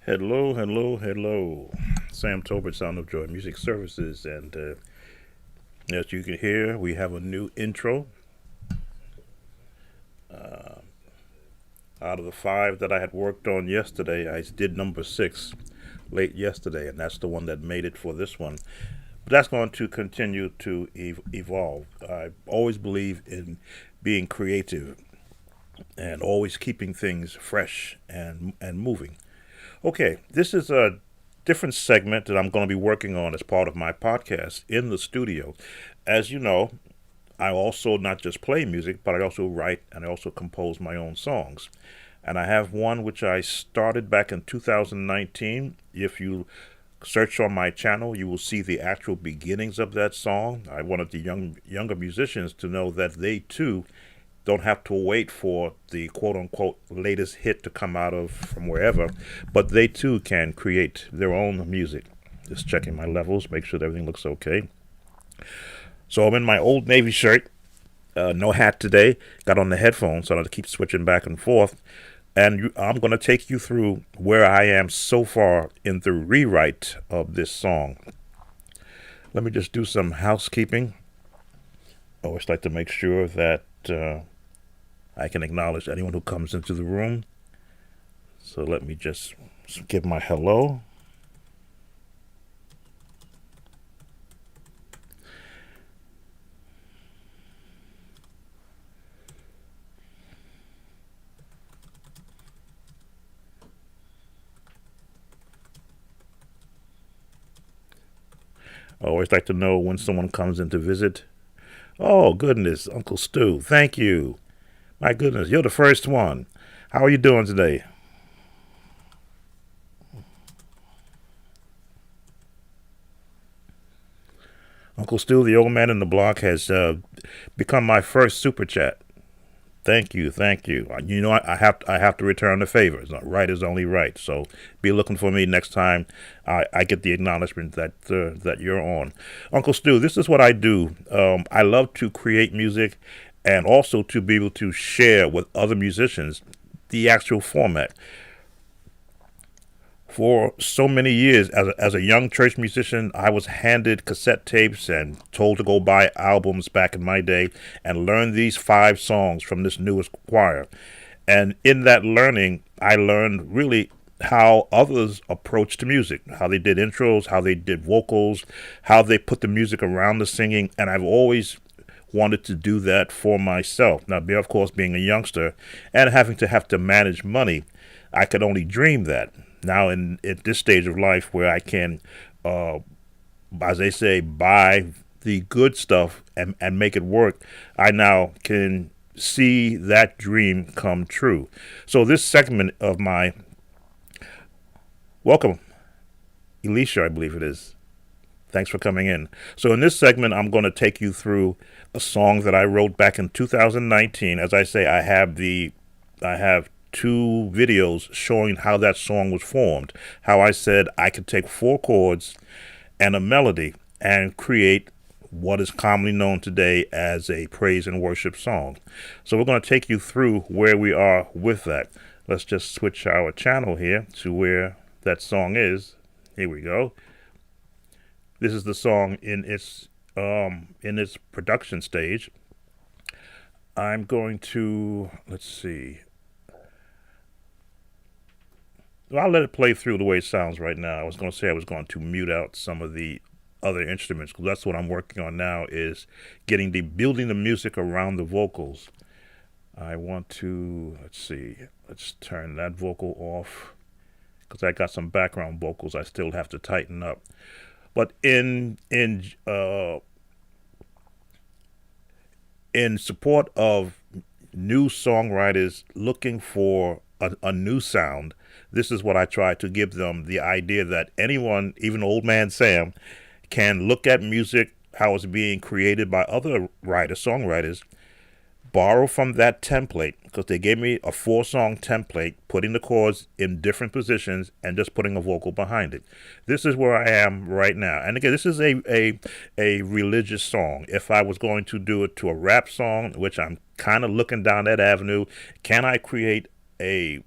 Hello, hello, hello. Sam Tolbert, Sound of Joy Music Services. And as you can hear, we have a new intro. Out of the five that I had worked on yesterday, I did number six late yesterday, and that's the one that made it for this one. But that's going to continue to evolve. I always believe in being creative and always keeping things fresh and moving. Okay, this is a different segment that I'm going to be working on as part of my podcast in the studio. As you know, I also not just play music, but I also write and I also compose my own songs. And I have one which I started back in 2019. If you search on my channel, you will see the actual beginnings of that song. I wanted the younger musicians to know that they too don't have to wait for the quote unquote latest hit to come out of from wherever, but they too can create their own music. Just checking my levels, make sure that everything looks okay. So I'm in my old Navy shirt, no hat today. Got on the headphones, so I have to keep switching back and forth. And I'm going to take you through where I am so far in the rewrite of this song. Let me just do some housekeeping. I always like to make sure that I can acknowledge anyone who comes into the room. So let me just give my hello. I always like to know when someone comes in to visit. Oh, goodness, Uncle Stu, thank you. My goodness, you're the first one. How are you doing today? Uncle Stu, the old man in the block, has become my first super chat. Thank you, thank you. You know, I have to return the favor. Right is only right. So be looking for me next time I get the acknowledgement that you're on. Uncle Stu, this is what I do. I love to create music and also to be able to share with other musicians the actual format. For so many years, as a young church musician, I was handed cassette tapes and told to go buy albums back in my day and learn these five songs from this newest choir. And in that learning, I learned really how others approached music, how they did intros, how they did vocals, how they put the music around the singing. And I've always wanted to do that for myself. Now, of course, being a youngster and having to have to manage money, I could only dream that. Now, in at this stage of life, where I can, uh, as they say, buy the good stuff and make it work, I now can see that dream come true. So, this segment of my welcome, Elisha, I believe it is. Thanks for coming in. So, in this segment, I'm going to take you through a song that I wrote back in 2019. As I say, I have two videos showing how that song was formed. How I said I could take four chords and a melody and create what is commonly known today as a praise and worship song. So we're going to take you through where we are with that. Let's just switch our channel here to where that song is. Here we go. This is the song in its production stage. I'm going to let's see. Well, I'll let it play through the way it sounds right now. I was going to say I was going to mute out some of the other instruments because that's what I'm working on now is getting the building the music around the vocals. I want to let's see. Let's turn that vocal off because I got some background vocals I still have to tighten up. But in support of new songwriters looking for a new sound, this is what I try to give them the idea that anyone, even old man Sam, can look at music, how it's being created by other writers, songwriters, borrow from that template because they gave me a four-song template, putting the chords in different positions and just putting a vocal behind it. This is where I am right now. And again, this is a religious song. If I was going to do it to a rap song, which I'm kind of looking down that avenue, can I create a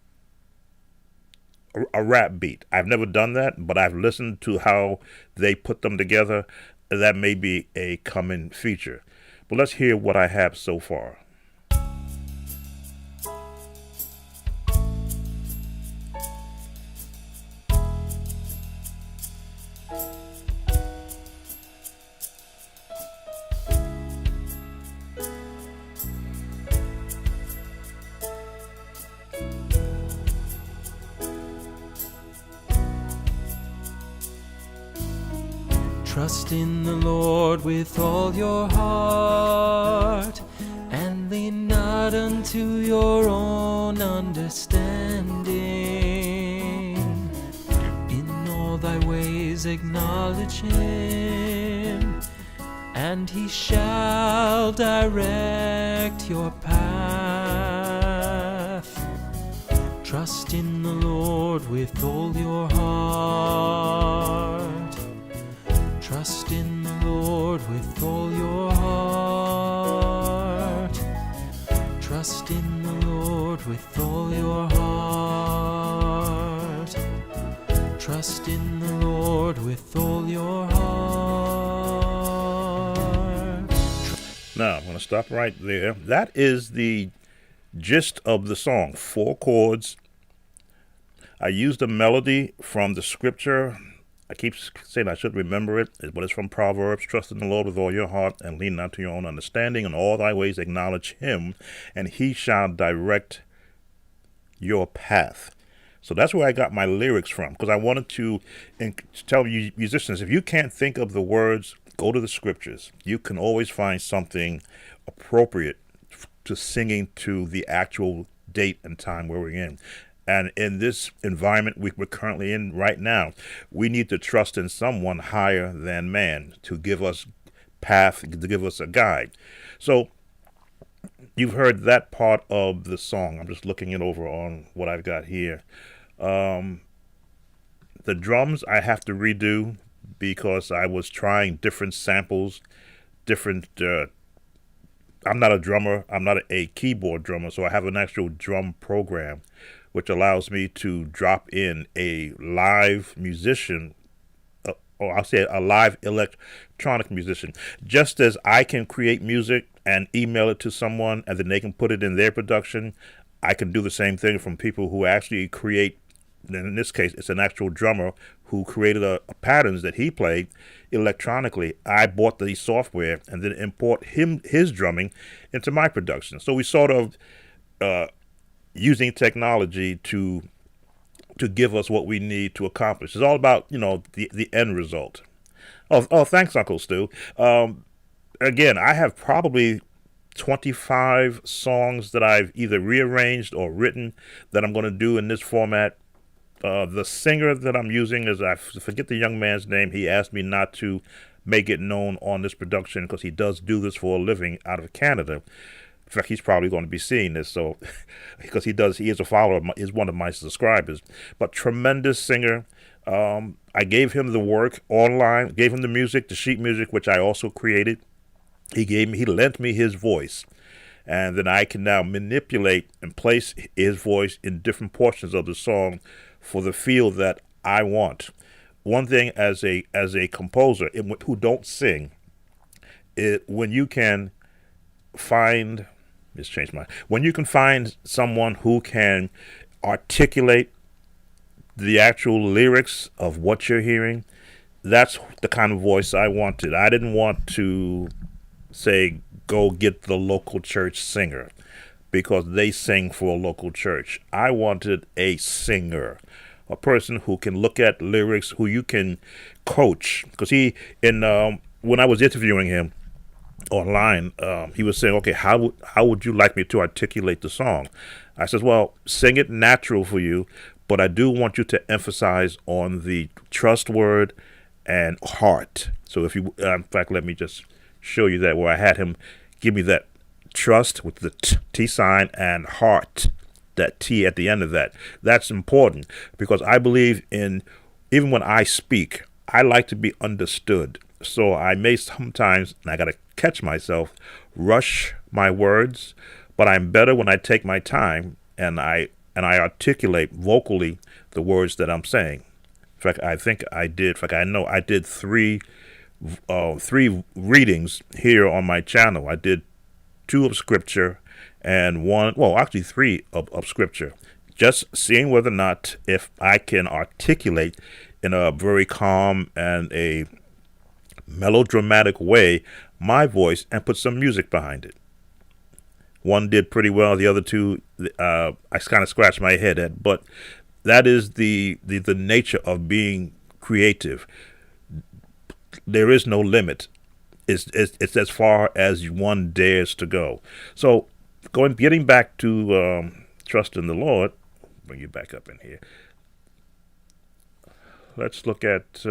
a rap beat. I've never done that, but I've listened to how they put them together. That may be a common feature. But let's hear what I have so far. Trust in the Lord with all your heart, and lean not unto your own understanding. In all thy ways acknowledge him, and he shall direct your path. Trust in the Lord with all your heart. Trust in the Lord with all your heart. Trust in the Lord with all your heart. Trust in the Lord with all your heart. Now, I'm going to stop right there. That is the gist of the song. 4 chords. I used a melody from the scripture. I keep saying I should remember it, but it's from Proverbs. Trust in the Lord with all your heart and lean not to your own understanding. In all thy ways acknowledge him, and he shall direct your path. So that's where I got my lyrics from, because I wanted to tell you musicians, if you can't think of the words, go to the scriptures. You can always find something appropriate to singing to the actual date and time where we're in. And in this environment we're currently in right now, we need to trust in someone higher than man to give us path, to give us a guide. So you've heard that part of the song. I'm just looking it over on what I've got here. The drums I have to redo because I was trying different samples, different I'm not a drummer. I'm not a keyboard drummer, so I have an actual drum program which allows me to drop in a live musician, or I'll say a live electronic musician. Just as I can create music and email it to someone and then they can put it in their production, I can do the same thing from people who actually create. In this case, it's an actual drummer who created a patterns that he played electronically. I bought the software and then import his drumming into my production. So we sort of using technology to give us what we need to accomplish. It's all about, the end result. Oh, thanks, Uncle Stu. Again, I have probably 25 songs that I've either rearranged or written that I'm going to do in this format. The singer that I'm using I forget the young man's name. He asked me not to make it known on this production because he does do this for a living out of Canada. In fact, he's probably going to be seeing this, so because he is a follower, is one of my subscribers. But tremendous singer. I gave him the work online, gave him the music, the sheet music, which I also created. He lent me his voice, and then I can now manipulate and place his voice in different portions of the song for the feel that I want. One thing as a composer who don't sing, when you can find. Just changed my. When you can find someone who can articulate the actual lyrics of what you're hearing, that's the kind of voice I wanted. I didn't want to say, go get the local church singer because they sing for a local church. I wanted a singer, a person who can look at lyrics, who you can coach. Because when I was interviewing him online, he was saying, okay, how would you like me to articulate the song? I said, well, sing it natural for you, but I do want you to emphasize on the trust word and heart. So if you, in fact, let me just show you that where I had him give me that trust with the T sign and heart, that T at the end of that. That's important because I believe even when I speak, I like to be understood. So I may sometimes, and I got to catch myself, rush my words, but I'm better when I take my time and I articulate vocally the words that I'm saying. In fact, I think I did. In fact, I know I did three readings here on my channel. I did two of scripture and one, well, actually three of scripture, just seeing whether or not if I can articulate in a very calm and a melodramatic way my voice and put some music behind it. One did pretty well. The other two, I kind of scratched my head at. But that is the nature of being creative. There is no limit. It's as far as one dares to go. So, getting back to trust in the Lord. Bring you back up in here. Let's look at.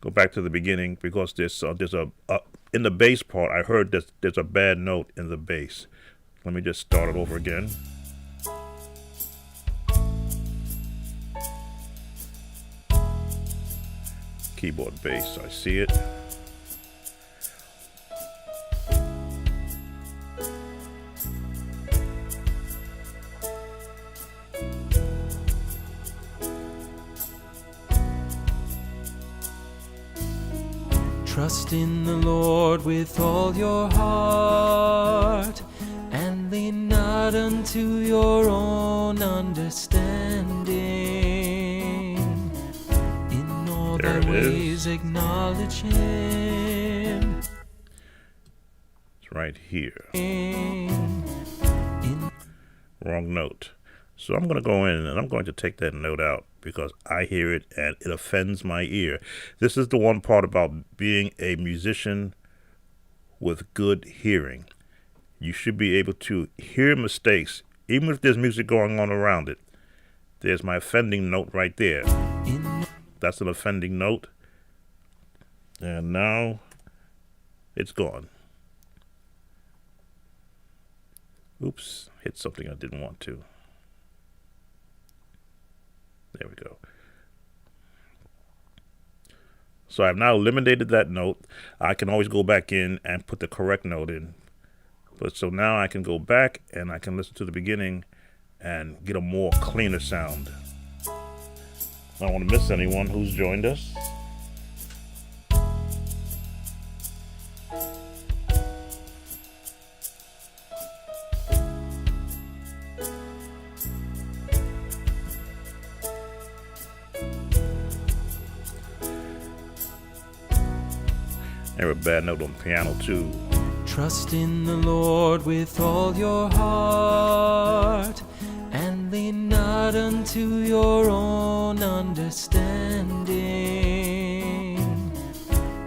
Go back to the beginning because there's a in the bass part. I heard there's a bad note in the bass. Let me just start it over again. Keyboard bass. I see it. Trust in the Lord with all your heart, and lean not unto your own understanding. In all thy ways acknowledge him. It's right here. Wrong note. So I'm going to go in and I'm going to take that note out because I hear it and it offends my ear. This is the one part about being a musician with good hearing. You should be able to hear mistakes, even if there's music going on around it. There's my offending note right there. That's an offending note. And now it's gone. Oops, hit something I didn't want to. There we go. So I've now eliminated that note. I can always go back in and put the correct note in. But so now I can go back and I can listen to the beginning and get a more cleaner sound. I don't want to miss anyone who's joined us. There a bad note on the piano too. Trust in the Lord with all your heart, and lean not unto your own understanding.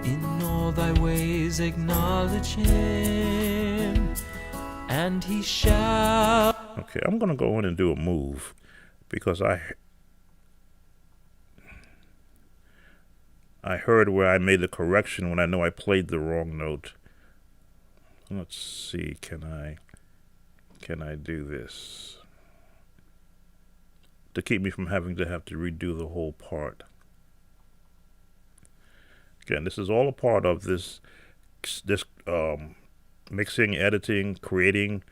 In all thy ways acknowledge him, and he shall. Okay, I'm going to go in and do a move because I heard where I made the correction when I know I played the wrong note. Let's see, can I do this to keep me from having to redo the whole part? Again, this is all a part of this mixing, editing, creating.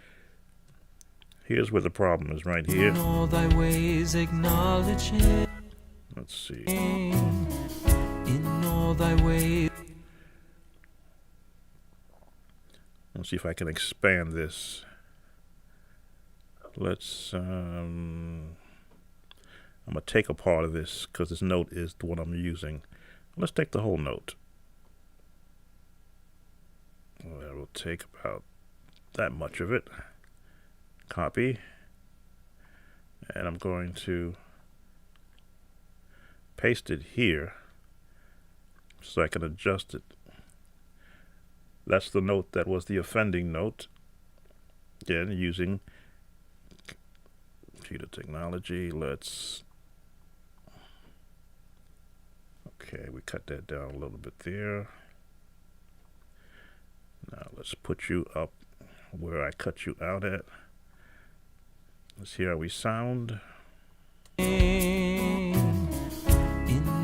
Here's where the problem is, right here. In all thy ways acknowledge him. Let's see. In all thy ways. Let's see if I can expand this. Let's, I'm going to take a part of this because this note is the one I'm using. Let's take the whole note. That will take about that much of it. Copy. And I'm going to paste it here so I can adjust it. That's the note that was the offending note. Again, using computer technology. Let's, okay, we cut that down a little bit there. Now let's put you up where I cut you out at. Let's hear how we sound. In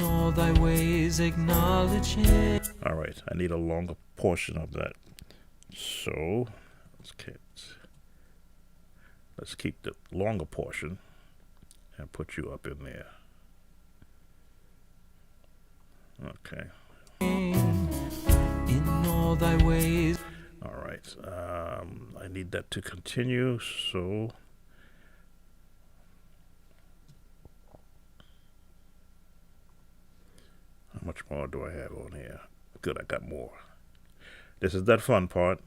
all thy ways acknowledge him. All right, I need a longer portion of that. So let's keep the longer portion and put you up in there. Okay. In all thy ways. All right. I need that to continue, so how much more do I have on here? Good, I got more. This is that fun part.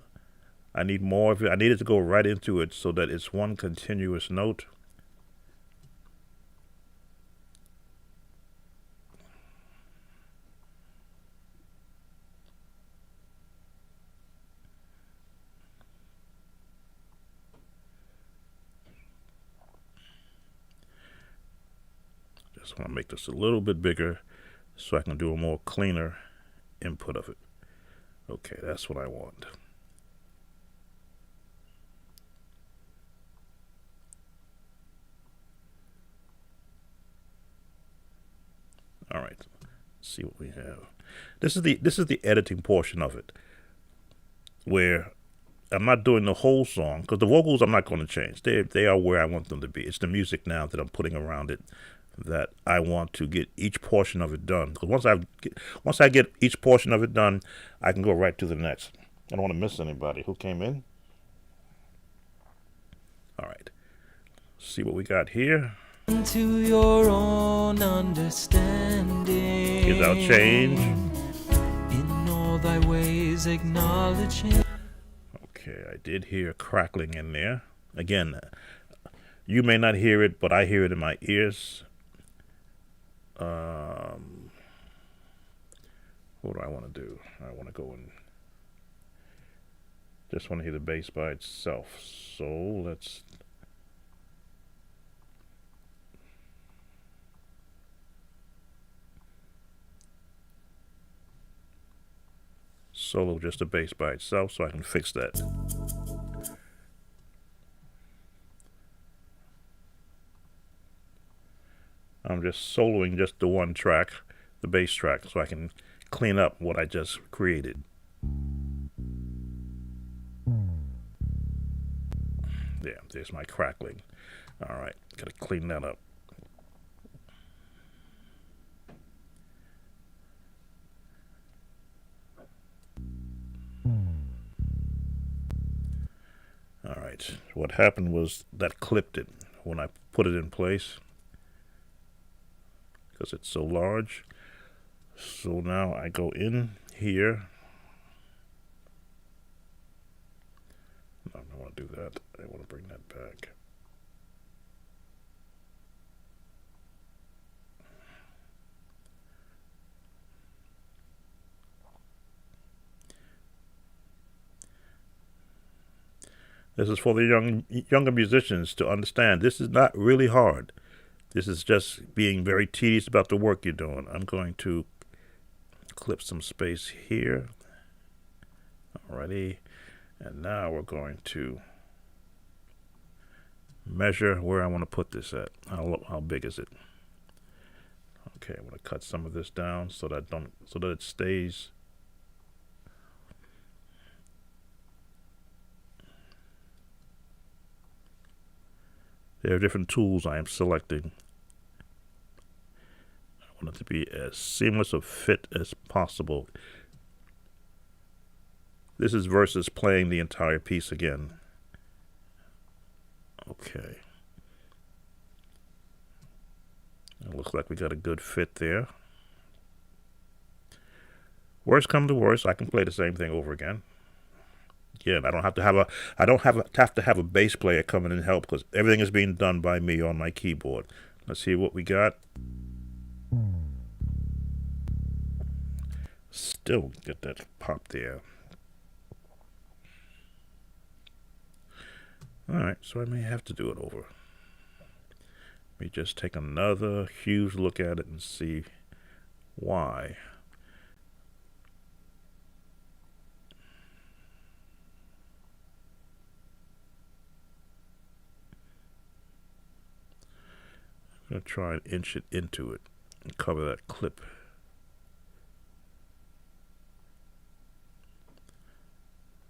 I need more of it. I need it to go right into it so that it's one continuous note. Just want to make this a little bit bigger so I can do a more cleaner input of it. Okay, that's what I want. All right, let's see what we have. This is the editing portion of it, where I'm not doing the whole song because the vocals I'm not going to change. They are where I want them to be. It's the music now that I'm putting around it that I want to get each portion of it done. Because once I get each portion of it done, I can go right to the next. I don't want to miss anybody who came in. All right, see what we got here. To your own understanding. Here's our change. In all thy ways acknowledge him. Okay, I did hear crackling in there. Again, you may not hear it, but I hear it in my ears. What do I want to do? I want to go and just want to hear the bass by itself. So let's solo just the bass by itself so I can fix that. I'm just soloing just the one track, the bass track, so I can clean up what I just created. Yeah, there's my crackling. All right, gotta clean that up. All right, what happened was that clipped it when I put it in place because it's so large. So now I go in here. No, I don't want to do that. I want to bring that back. This is for the younger musicians to understand. This is not really hard. This is just being very tedious about the work you're doing. I'm going to clip some space here. Alrighty. And now we're going to measure where I want to put this at. How big is it? Okay, I'm going to cut some of this down so that it stays. There are different tools I am selecting. I want it to be as seamless a fit as possible. This is versus playing the entire piece again. Okay. It looks like we got a good fit there. Worst come to worst, I can play the same thing over again. Again, I don't have to have a bass player come in and help because everything is being done by me on my keyboard. Let's see what we got. Still get that pop there. Alright, so I may have to do it over. Let me just take another huge look at it and see why. I'm going to try and inch it into it and cover that clip.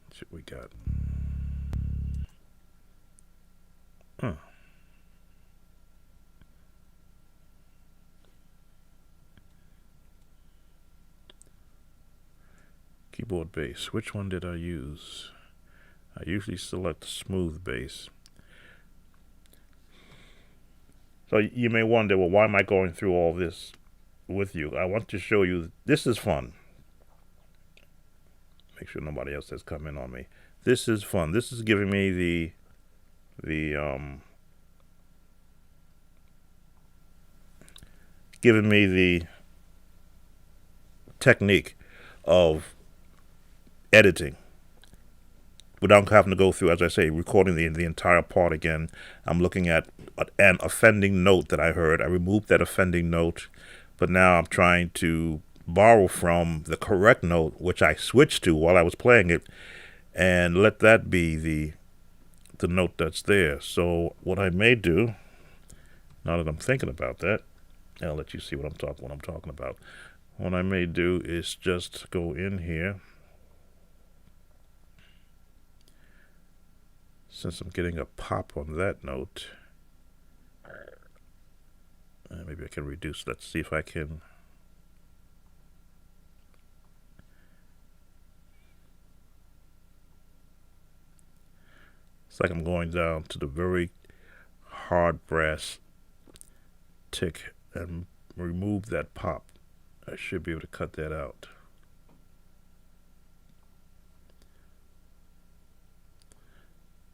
Let's see what we got. Keyboard bass. Which one did I use? I usually select smooth bass. So you may wonder, well, why am I going through all this with you? I want to show you this is fun. Make sure nobody else has come in on me. This is fun. This is giving me the technique of editing without having to go through, as I say, recording the entire part again. I'm looking at an offending note that I heard. I removed that offending note, but now I'm trying to borrow from the correct note, which I switched to while I was playing it, and let that be the note that's there. So what I may do, now that I'm thinking about that, I'll let you see what I'm talking about. What I may do is just go in here. Since I'm getting a pop on that note, maybe I can reduce. Let's see if I can. It's like I'm going down to the very hard brass tick and remove that pop. I should be able to cut that out.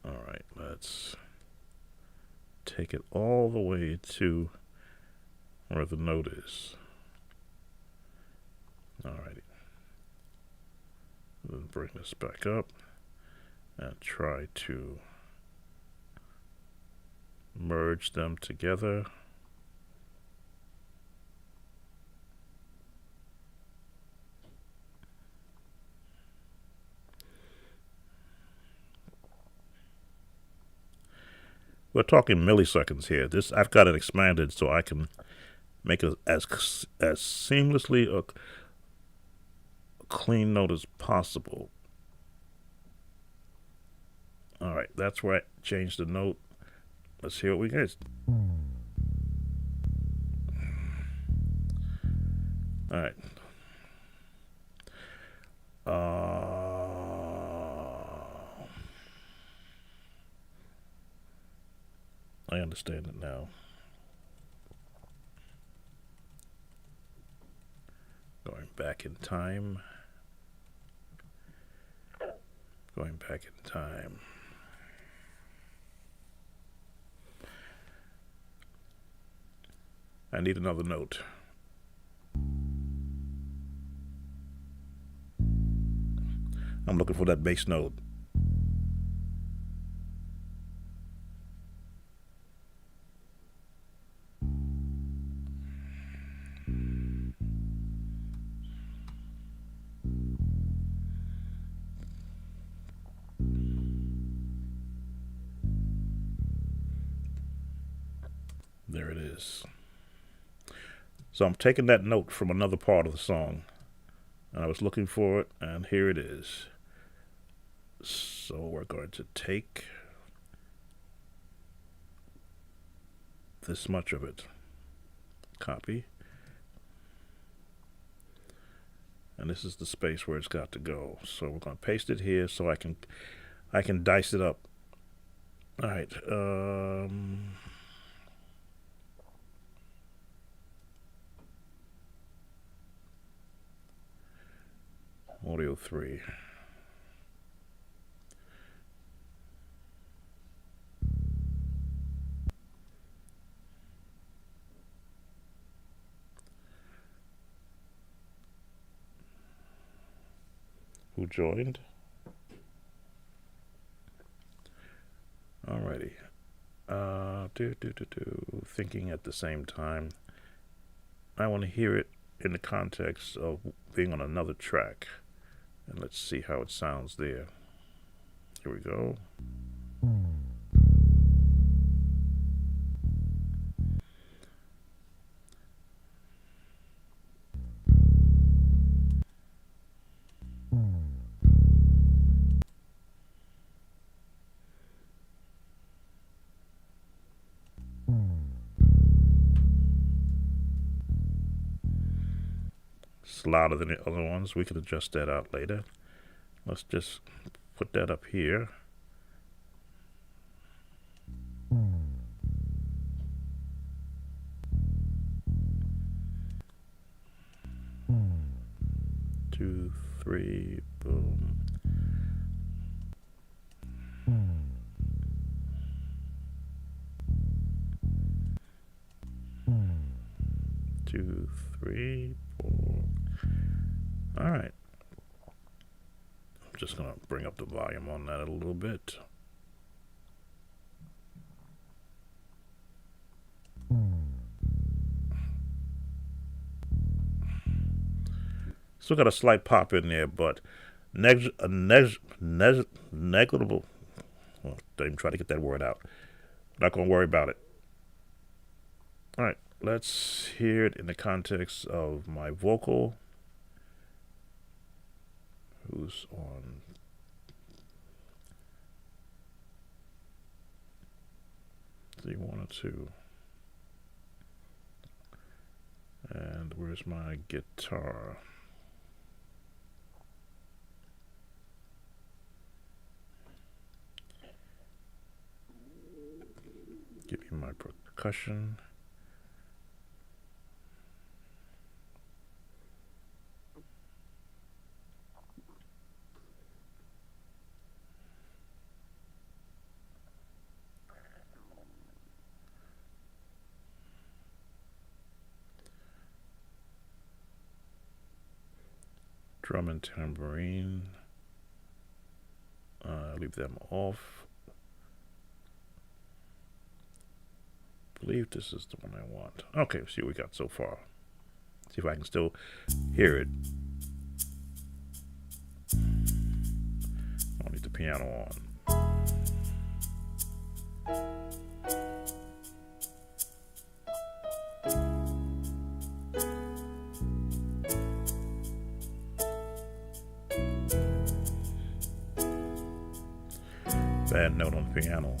Alright, let's take it all the way to where the note is. Alrighty. Then bring this back up and try to merge them together. We're talking milliseconds here. I've got it expanded so I can make it as seamlessly a clean note as possible. All right, that's where I changed the note. Let's hear what we get. All right. I understand it now. Going back in time. Going back in time. I need another note. I'm looking for that bass note. There it is. So I'm taking that note from another part of the song, and I was looking for it, and here it is. So we're going to take this much of it, copy, and this is the space where it's got to go. So we're going to paste it here so I can dice it up. All right. Audio 3. Who joined? Alrighty. Thinking at the same time. I want to hear it in the context of being on another track. And let's see how it sounds there. Here we go. It's louder than the other ones. We can adjust that out later. Let's just put that up here. Two, three, boom. Two, three, four. All right. I'm just going to bring up the volume on that a little bit. Still got a slight pop in there, but negligible. Well, don't even try to get that word out. Not going to worry about it. All right, let's hear it in the context of my vocal. Who's on? Three, one, or two. And where's my guitar? Give me my percussion. Drum and tambourine. Leave them off. I believe this is the one I want. Okay, see what we got so far. See if I can still hear it. I'll need the piano on. Bad note on the piano.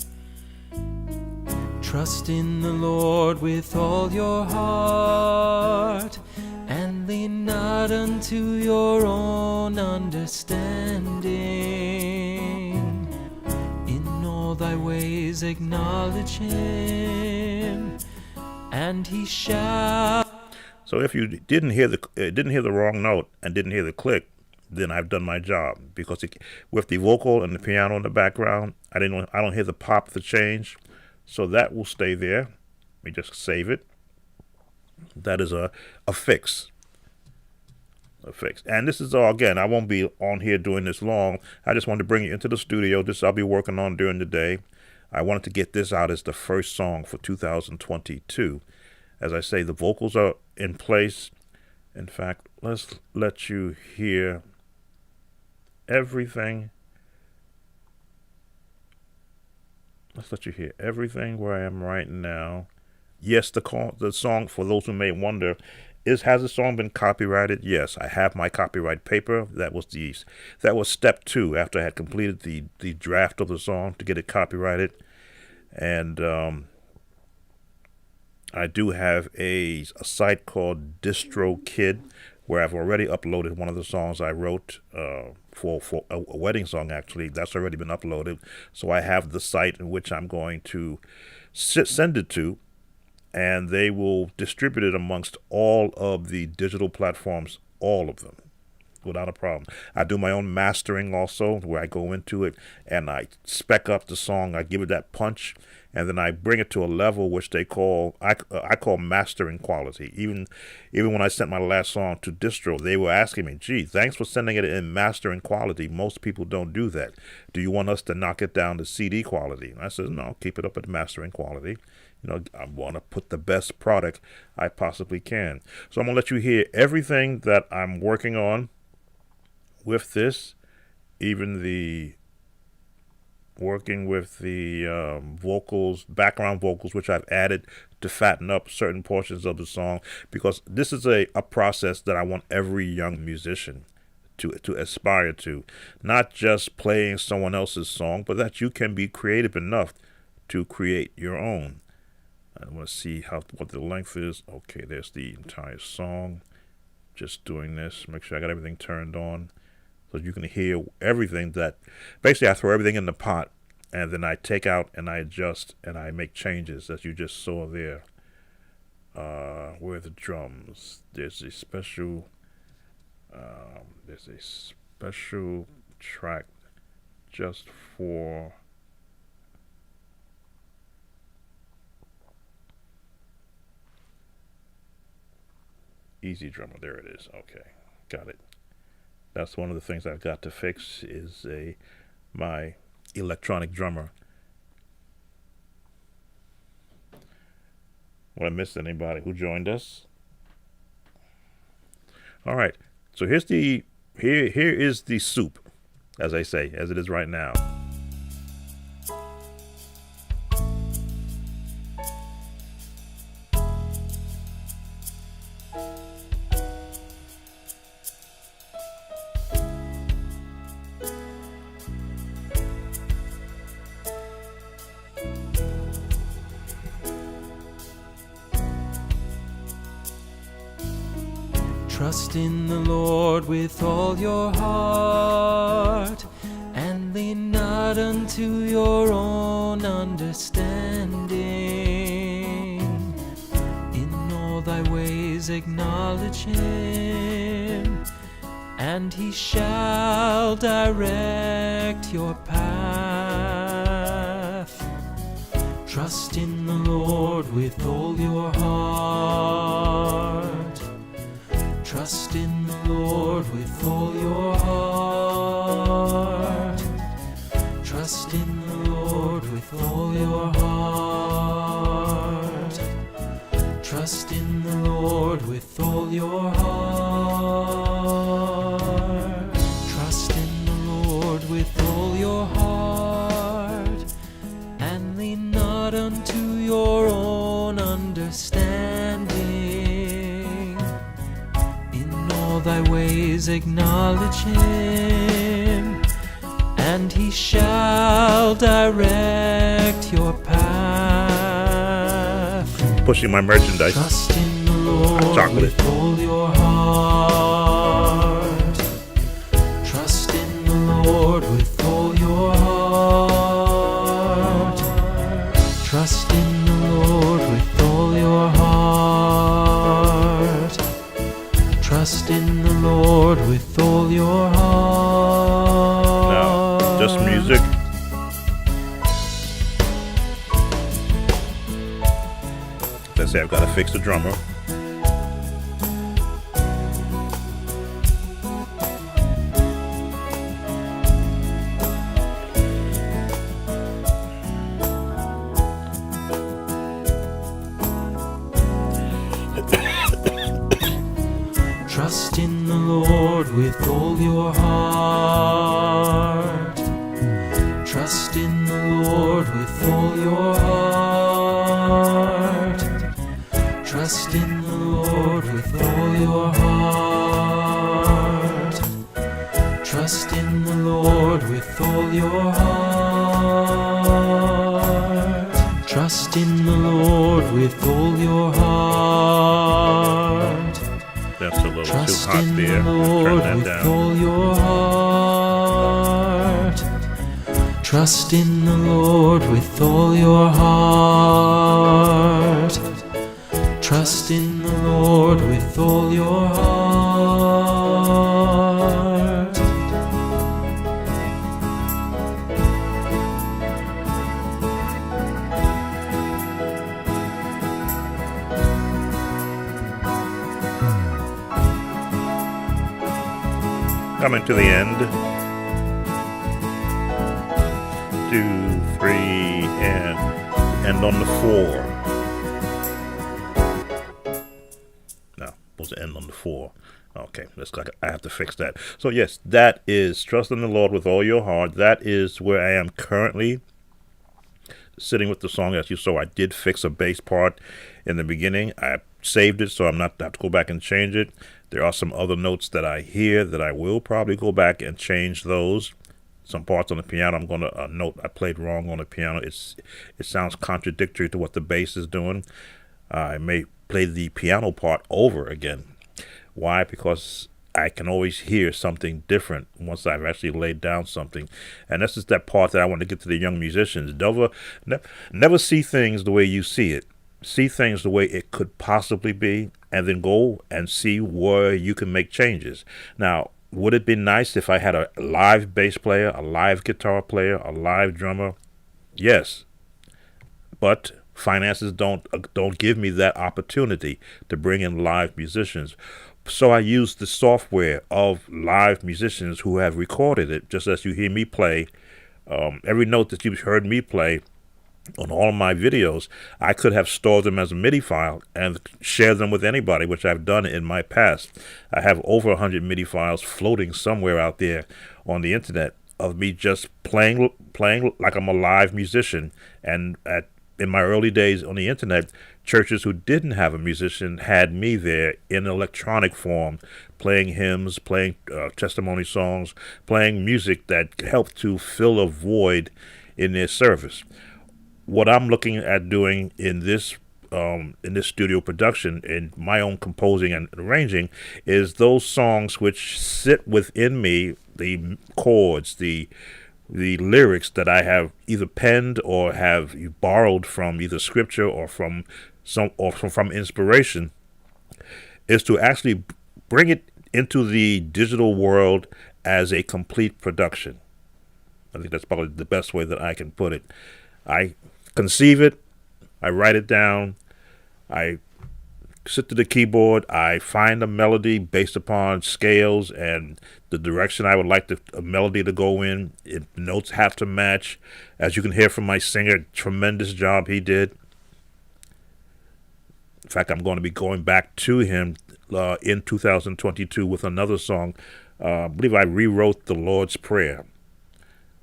Trust in the Lord with all your heart, and lean not unto your own understanding. In all thy ways acknowledge him, and he shall. So if you didn't hear the wrong note and didn't hear the click, then I've done my job, because with the vocal and the piano in the background, I don't hear the pop, the change. So that will stay there. Let me just save it. That is a fix. A fix. And this is all, again, I won't be on here doing this long. I just wanted to bring you into the studio. This I'll be working on during the day. I wanted to get this out as the first song for 2022. As I say, the vocals are in place. In fact, let's let you hear everything. Let's let you hear everything where I am right now. Yes, the song, for those who may wonder, has the song been copyrighted? Yes, I have my copyright paper. That was step 2 after I had completed the draft of the song to get it copyrighted. And I do have a site called DistroKid, where I've already uploaded one of the songs I wrote for a wedding song, actually. That's already been uploaded. So I have the site in which I'm going to send it to, and they will distribute it amongst all of the digital platforms, all of them, without a problem. I do my own mastering also, where I go into it and I spec up the song, I give it that punch, and then I bring it to a level which I call mastering quality. Even when I sent my last song to Distro, they were asking me, "Gee, thanks for sending it in mastering quality. Most people don't do that. Do you want us to knock it down to CD quality?" And I said, "No, keep it up at mastering quality. I want to put the best product I possibly can." So I'm gonna let you hear everything that I'm working on with this, even working with the vocals, background vocals, which I've added to fatten up certain portions of the song, because this is a process that I want every young musician to aspire to, not just playing someone else's song, but that you can be creative enough to create your own. I want to see what the length is. Okay, there's the entire song. just doing this. Make sure I got everything turned on so you can hear everything that, basically I throw everything in the pot and then I take out and I adjust and I make changes as you just saw there. Where are the drums? There's a special track just for Easy Drummer. There it is. Okay, got it. That's one of the things I've got to fix is my electronic drummer. Well, I missed anybody who joined us? All right. So here is the soup, as I say, as it is right now. Trust in the Lord with all your heart, and lean not unto your own understanding. In all thy ways acknowledge him, and he shall direct your path. Trust in the Lord with all your heart. Trust in the Lord with all your heart. Trust in the Lord with all your heart. Trust in the Lord with all your heart. Trust in the Lord with all your heart, and lean not unto your own understanding. In all thy ways acknowledge him, and he shall direct your path. Pushing my merchandise. Trust in the Lord Chocolate. with all your heart. Trust in the Lord with all your heart. Trust in the Lord with all your heart. Trust in the Lord with all your heart. Now, just music. Let's say I've got to fix the drummer. Trust in the Lord with all your heart. Trust in the Lord with all your heart. Trust in the Lord with all your heart. Trust in the Lord with all your heart. Trust in the Lord with all your heart. That's a little Trust too hot in there. the Turn Lord that with down. all your heart. Trust in the Lord with all your heart. Trust in the Lord with all your heart. Coming to the end. 2, 3, and end on the 4. No, supposed to end on the 4. Okay, I have to fix that. So yes, that is trust in the Lord with all your heart. That is where I am currently sitting with the song. As you saw, I did fix a bass part in the beginning. I saved it, so I'm not have to go back and change it. There are some other notes that I hear that I will probably go back and change those. Some parts on the piano, I'm going to note I played wrong on the piano. It sounds contradictory to what the bass is doing. I may play the piano part over again. Why? Because I can always hear something different once I've actually laid down something. And this is that part that I want to get to the young musicians. Never see things the way you see it. See things the way it could possibly be, and then go and see where you can make changes. Now, would it be nice if I had a live bass player, a live guitar player, a live drummer? Yes. But finances don't give me that opportunity to bring in live musicians. So I use the software of live musicians who have recorded it, just as you hear me play. Every note that you've heard me play on all my videos, I could have stored them as a MIDI file and share them with anybody, which I've done in my past. I have over 100 MIDI files floating somewhere out there on the internet of me just playing like I'm a live musician. And in my early days on the internet, churches who didn't have a musician had me there in electronic form, playing hymns, playing testimony songs, playing music that helped to fill a void in their service. What I'm looking at doing in this studio production, in my own composing and arranging, is those songs which sit within me, the chords, the lyrics that I have either penned or have borrowed from either scripture or from inspiration, is to actually bring it into the digital world as a complete production. I think that's probably the best way that I can put it. I conceive it, I write it down, I sit to the keyboard, I find a melody based upon scales and the direction I would like a melody to go in. The notes have to match. As you can hear from my singer, tremendous job he did. In fact, I'm going to be going back to him in 2022 with another song. I believe I rewrote the Lord's Prayer.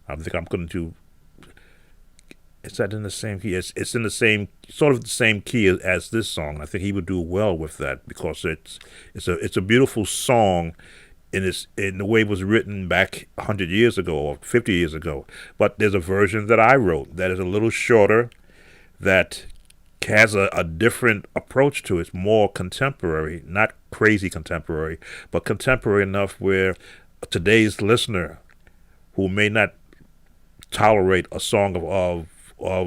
I think I'm going to. Is that in the same key? It's in the same, sort of the same key as this song. I think he would do well with that because it's a beautiful song in the way it was written back 100 years ago or 50 years ago. But there's a version that I wrote that is a little shorter, that has a different approach to it. It's more contemporary, not crazy contemporary, but contemporary enough where today's listener who may not tolerate a song of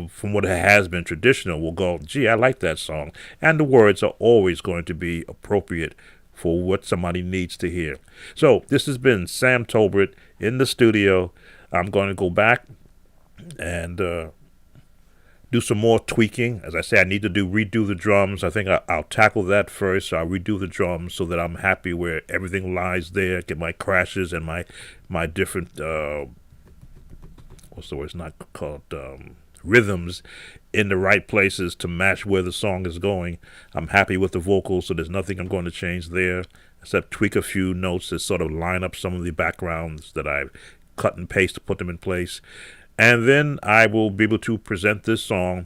from what it has been traditional will go, gee, I like that song. And the words are always going to be appropriate for what somebody needs to hear. So this has been Sam Tolbert in the studio. I'm going to go back and do some more tweaking. As I say, I need to redo the drums. I think I'll tackle that first. I'll redo the drums so that I'm happy where everything lies there, get my crashes and my different, what's the word, it's not called, rhythms in the right places to match where the song is going. I'm happy with the vocals, so there's nothing I'm going to change there except tweak a few notes to sort of line up some of the backgrounds that I've cut and paste to put them in place. And then I will be able to present this song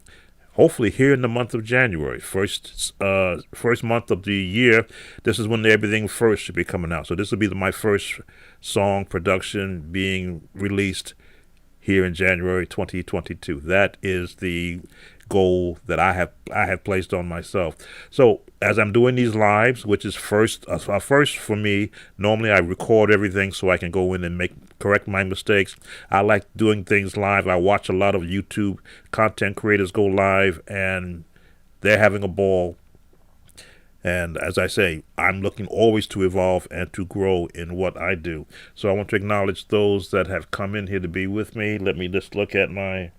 hopefully here in the month of January, first month of the year. This is when everything first should be coming out. So this will be my first song production being released here in January 2022. That is the goal that I have placed on myself. So as I'm doing these lives, which is first for me, normally I record everything so I can go in and correct my mistakes. I like doing things live. I watch a lot of YouTube content creators go live and they're having a ball. And as I say, I'm looking always to evolve and to grow in what I do. So I want to acknowledge those that have come in here to be with me. Let me just look at my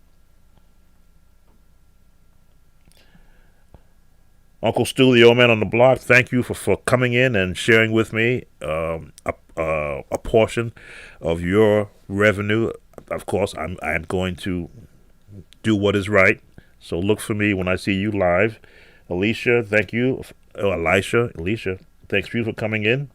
Uncle Stu, the old man on the block. Thank you for coming in and sharing with me a portion of your revenue. Of course, I'm going to do what is right. So look for me when I see you live. Alicia, thank you. Alicia, thanks for you for coming in.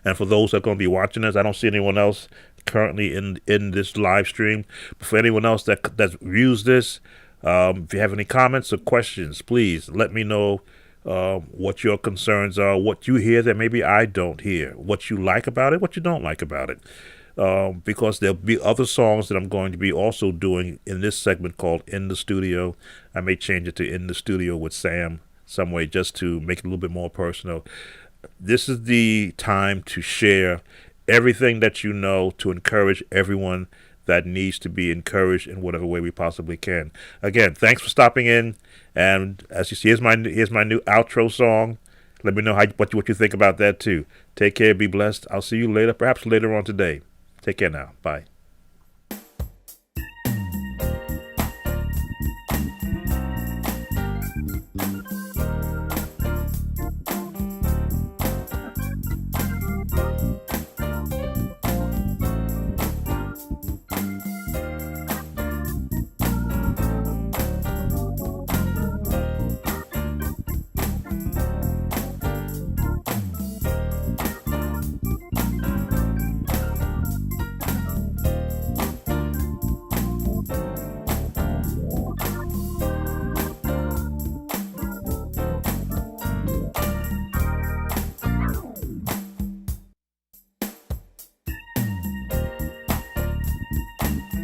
And for those that are going to be watching this, I don't see anyone else currently in this live stream. But for anyone else that views this, if you have any comments or questions, please let me know what your concerns are, what you hear that maybe I don't hear, what you like about it, what you don't like about it. Because there'll be other songs that I'm going to be also doing in this segment called In the Studio. I may change it to In the Studio with Sam some way just to make it a little bit more personal. This is the time to share everything that you know to encourage everyone that needs to be encouraged in whatever way we possibly can. Again, thanks for stopping in. And as you see, here's my new outro song. Let me know what you think about that too. Take care, be blessed. I'll see you later, perhaps later on today. Take care now. Bye.